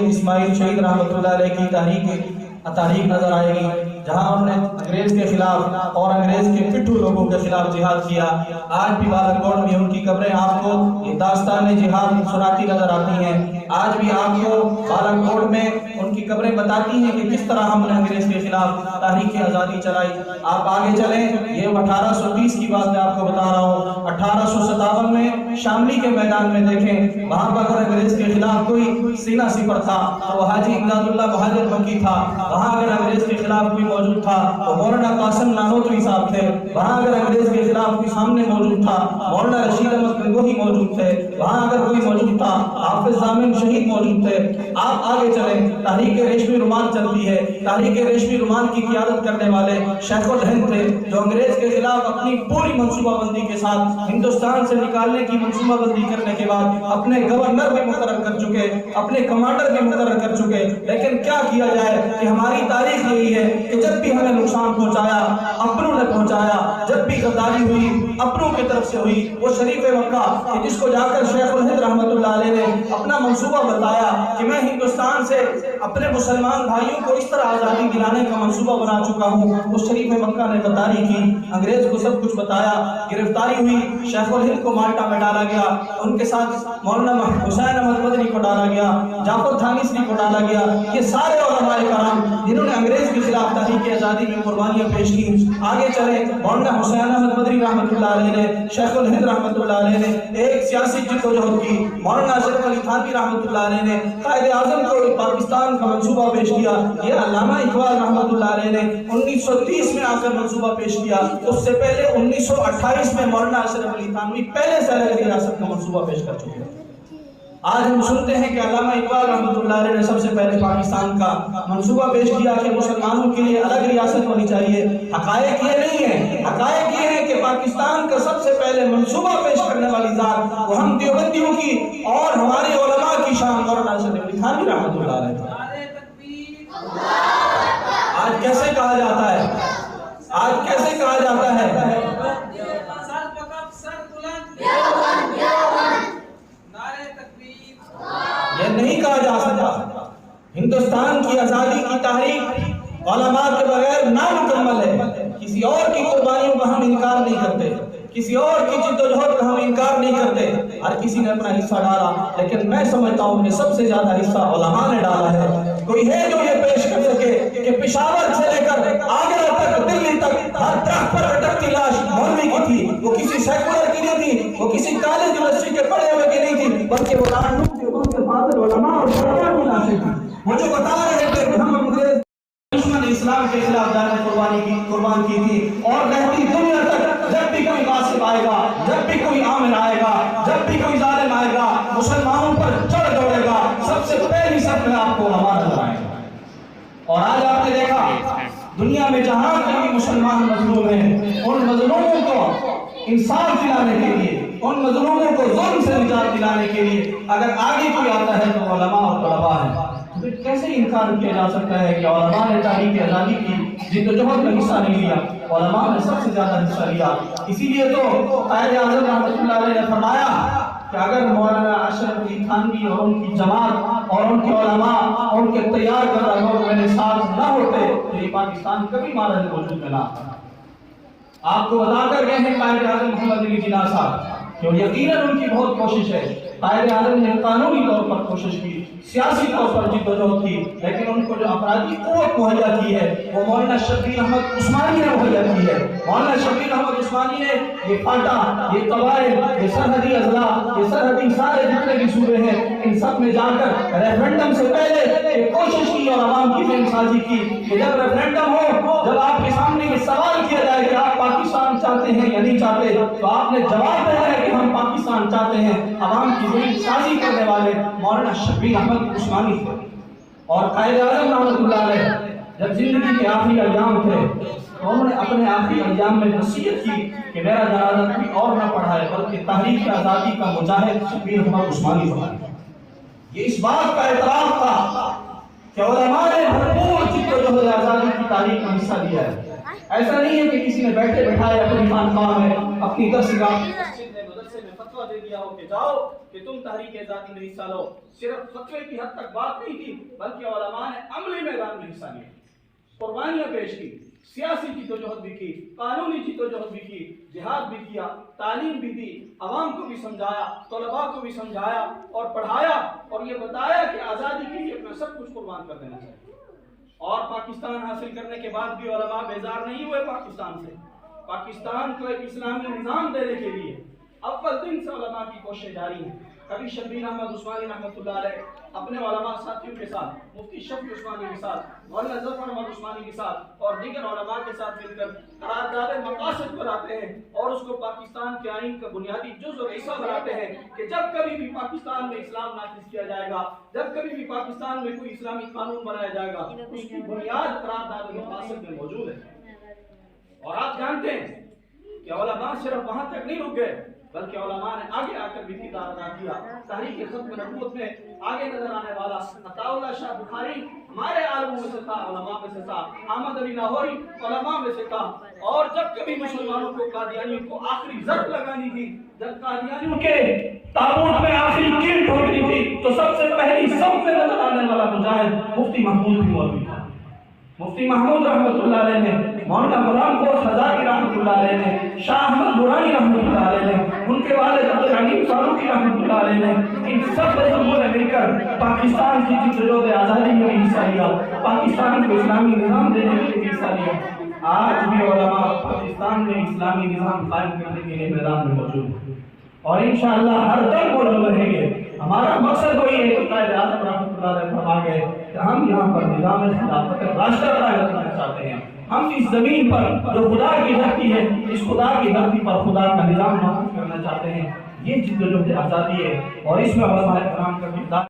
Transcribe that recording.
اسماعیل شہید رحمۃ اللہ علیہ کی تاریخ نظر آئے گی، جہاں انہوں نے انگریز کے خلاف اور انگریز کے پٹھو لوگوں کے خلاف جہاد کیا۔ آج بھی بالنگوڑ میں ان کی قبریں آپ کو یہ داستان جہاد سناتی نظر آتی ہیں۔ آج بھی آپ کو بالنگوڑ میں ان کی قبریں بتاتی ہیں کہ کس طرح ہم نے انگریز کے خلاف تحریک آزادی چلائی۔ آپ آگے چلیں، یہ 1830 کی بات میں آپ کو بتا رہا ہوں۔ 1857 میں شاملی کے میدان میں دیکھیں، وہاں پر اگر انگریز کے خلاف کوئی سینہ سپر تھا تو وہ حاجی امداد اللہ مہاجر مکی تھا۔ وہاں اگر انگریز کے خلاف کوئی موجود تھا تو مولانا قاسم نانوتوی صاحب تھے۔ وہاں اگر انگریز کے خلاف کوئی سامنے موجود تھا مولانا رشید احمد گنگوہی موجود تھے۔ وہاں اگر کوئی موجود تھا حافظ ضامن شہید موجود تھے۔ آپ آگے چلیں، تحریک ریشمی رومال چلتی ہے۔ تحریک ریشمی رومال کی قیادت کرنے والے شیخ الہند تھے، جو انگریز کے خلاف اپنی پوری منصوبہ بندی کے ساتھ ہندوستان سے نکالنے کی منصوبہ بندی کرنے کے بعد اپنے گورنر بھی مقرر کر چکے، اپنے کمانڈر بھی مقرر کر چکے۔ لیکن کیا کیا جائے کہ ہماری تاریخ یہی ہے کہ جب بھی ہمیں نقصان پہنچایا اپنوں نے پہنچایا، جب بھی غداری ہوئی اپنوں کی طرف سے ہوئی۔ وہ شریف مکہ کہ جس کو جا کر شیخ الہند رحمۃ اللہ علیہ نے اپنا منصوبہ بتایا کہ میں ہندوستان سے اپنے مسلمان بھائیوں کو اس طرح آزادی دلانے کا منصوبہ بنا چکا ہوں، اس شریف مکہ نے غداری کی، انگریز کو سب کچھ بتایا، گرفتاری ہوئی، شیخ الہند کو مالٹا میں ڈالا گیا، ان کے ساتھ مولانا حسین احمد مدنی کو ڈالا گیا، جعفر تھانیسری کو ڈالا گیا۔ یہ سارے علماء کرام جنہوں نے انگریز کے خلاف تحریک آزادی میں قربانیاں پیش کی۔ آگے چلے، مولانا حسین احمد مدنی رحمۃ اللہ علیہ نے، شیخ الہند رحمۃ اللہ علیہ نے ایک سیاسی جدوجہد کی۔ مولانا اشرف علی تھانوی رحمۃ اللہ علیہ نے قائد اعظم کو پاکستان کا منصوبہ پیش کیا۔ یہ علامہ اقبال رحمۃ اللہ علیہ نے 1930 میں آ کر منصوبہ پیش کیا۔ اس سے پہلے 1928 میں مولانا اشرف علی تھانوی پہلے سے الگ ریاست کا منصوبہ پیش کر چکے۔ آج ہم سنتے ہیں کہ علامہ اقبال رحمۃ اللہ علیہ نے سب سے پہلے پاکستان کا منصوبہ پیش کیا کہ مسلمانوں کے لیے الگ ریاست ہونی چاہیے۔ حقائق یہ نہیں ہے، حقائق یہ ہے کہ پاکستان کا سب سے پہلے منصوبہ پیش کرنے والی ذات وہ ہم دیوبندیوں کی اور ہمارے علماء کی شان مولانا اشرف علی تھانوی رحمۃ اللہ علیہ۔ آج کیسے کہا جاتا ہے، آج کیسے کہا جاتا ہے، یہ نہیں کہا جا سکتا۔ ہندوستان کی آزادی کی تاریخ علماء کے بغیر نامکمل ہے۔ کسی اور کی قربانیوں کا ہم انکار نہیں کرتے، کسی اور کی جدوجہد کا ہم انکار نہیں کرتے۔ ہر کسی نے اپنا حصہ ڈالا، لیکن میں سمجھتا ہوں کہ سب سے زیادہ حصہ علماء نے ڈالا ہے۔ کوئی ہے جو یہ پیش کر سکے کہ پشاور سے لے کر آگرہ تک، دلی تک ہر درخت پر اٹکتی لاش مولوی کی تھی، وہ کسی سیکولر کی نہیں تھی، وہ کسی کالج یونیورسٹی کے پڑھے ہوئے کی نہیں تھی، بلکہ وہ فاضل علماء اور شرعیہ کی لاشیں تھی۔ وہ جو بتا رہے تھے کہ ہم انگریز دشمن اسلام کے خلاف جانیں قربان کی تھی، اور رہتی دنیا تک جب بھی کوئی غاصب آئے گا، جب بھی کوئی عامل آئے گا، جب بھی کوئی ظالم آئے گا، مسلمانوں پر چڑھ دوڑے گا، سب سے پہلی صف میں آپ کو علماء نظر آئے گا۔ اور آج آپ نے دیکھا دنیا میں جہاں کہیں مسلمان مظلوم ہیں، ان مظلوموں کو انصاف دلانے کے لیے، ان مظلوموں کو ظلم سے نجات دلانے کے لیے اگر آگے کوئی آتا ہے تو علماء اور طلباء ہیں۔ پھر کیسے انکار کیا جا سکتا ہے کہ علماء نے تحریک آزادی کی جدوجہد میں حصہ نہیں لیا؟ علماء نے سب سے زیادہ حصہ لیا۔ اسی لیے تو قائد اعظم رحمۃ اللہ علیہ نے فرمایا کہ اگر مولانا اشرف علی تھانوی اور ان کی جماعت اور ان کے علماء اور ان کے تیار کردہ لوگ میرے ساتھ نہ ہوتے تو یہ پاکستان کبھی مارا وجود میں نہ آتا۔ آپ کو بتا کر گئے ہیں قائد اعظم محمد علی جناح صاحب کہ یقیناً ان کی بہت کوشش ہے۔ قائد اعظم نے قانونی طور پر کوشش کی، سیاسی طور پر جدوجہد کی، لیکن ان کو جو افرادی قوت مہیا کی ہے وہ مولانا شبیر احمد عثمانی نے مہیا کی ہے۔ مولانا شبیر احمد عثمانی نے یہ فاٹا، یہ قبائل، یہ سرحدی اضلاع، یہ سرحدی سارے جتنے بھی صوبے ہیں، ان سب میں جا کر ریفرنڈم سے پہلے ایک کوشش کی اور عوام کی ذہن سازی کی کہ جب ریفرنڈم ہو، جب آپ کے سامنے یہ سوال کیا جائے کہ آپ پاکستان چاہتے ہیں یا نہیں چاہتے، تو آپ نے جواب دینا ہے کہ ہم پاکستان چاہتے ہیں۔ عوام کی ذہن سازی کرنے والے مولانا شبیر احمد عثمانی تھے۔ اور قائد اعظم رحمۃ اللہ علیہ جب زندگی کے آخری ایام تھے تو انہوں نے اپنے آخری ایام میں نصیحت کی کہ میرا جنازہ کوئی اور نہ پڑھائے بلکہ تحریک آزادی کا مجاہد شبیر احمد عثمانی پڑھائے۔ یہ اس بات کا اعتراف تھا کہ علماء نے بھرپور جدوجہد آزادی کی تاریخ میں حصہ لیا ہے۔ ایسا نہیں ہے کہ کسی نے بیٹھے بٹھائے اپنی خانقاہ میں، اپنی درسگاہ فتویٰ دے دیا ہو کہ جاؤ کہ تم تحریک آزادی میں حصہ لو، صرف فتوے کی حد تک بات نہیں تھی بلکہ علماء نے عملی میدان میں حصہ لیا، قربانیاں پیش کی، سیاسی جدوجہد بھی کی، قانونی جدوجہد بھی کی، جہاد بھی کیا، تعلیم بھی دی، عوام کو بھی سمجھایا، طلباء کو بھی سمجھایا اور پڑھایا اور یہ بتایا کہ آزادی کے لیے اپنا سب کچھ قربان کر دینا چاہیے۔ اور پاکستان حاصل کرنے کے بعد بھی علماء بیزار نہیں ہوئے پاکستان سے، پاکستان کو ایک اسلامی نظام دینے کے لیے اول دن سے علماء کی کوششیں جاری ہیں۔ کبھی شبیر احمد عثمانی رحمۃ اللہ علیہ اپنے علماء ساتھیوں کے ساتھ، مفتی شفیع عثمانی کے ساتھ، مولانا ظفر احمد عثمانی کے ساتھ اور دیگر علماء کے ساتھ مل کر قرارداد مقاصد بناتے ہیں اور اس کو پاکستان کے آئین کا بنیادی جز اور حصہ بناتے ہیں کہ جب کبھی بھی پاکستان میں اسلام نافذ کیا جائے گا، جب کبھی بھی پاکستان میں کوئی اسلامی قانون بنایا جائے گا، اس کی بنیاد قرارداد مقاصد میں موجود ہے۔ اور آپ جانتے ہیں کہ علماء صرف وہاں تک نہیں رک گئے بلکہ علماء نے آگے آ کر بھی کردار ادا کیا۔ تحریک ختم نبوت میں آگے نظر آنے والا عطا اللہ شاہ بخاری ہمارے عالموں میں سے تھا، علماء میں سے تھا، احمد علی لاہوری علماء میں سے تھا۔ اور جب کبھی مسلمانوں کو قادیانیوں کو آخری ضرب لگانی تھی، جب قادیانیوں کے تابوت میں آخری کیل ٹھوکنی تھی تو سب سے پہلی صف میں نظر آنے والا مجاہد مفتی محمود بھی موجود تھا۔ مفتی محمود رحمۃ اللہ علیہ نے، مولانا غلام گوش ہزاری رحمۃ اللہ علیہ نے، شاہ احمد دورانی رحمۃ اللہ علیہ نے، ان کے والد عبدالحلیم فاروقی رحمۃ اللہ علیہ نے، ان سب بزرگوں نے مل کر پاکستان کی جدوجہد آزادی میں حصہ لیا، پاکستان کو اسلامی نظام دینے کے لیے حصہ لیا۔ آج بھی علماء پاکستان میں اسلامی نظام قائم کرنے کے لیے میدان میں موجود ہیں اور انشاءاللہ ہر دم وہ لوگ رہیں گے۔ ہمارا مقصد وہی ہے کہ قائد اعظم رحمۃ اللہ علیہ فرما گئے کہ ہم یہاں پر نظام خلافت راشدہ قائم کرنا چاہتے ہیں۔ ہم اس زمین پر جو خدا کی دھرتی ہے، اس خدا کی دھرتی پر خدا کا نظام نافذ کرنا چاہتے ہیں۔ یہ جدوجہد آزادی ہے اور اس میں علماء کرام کا کردار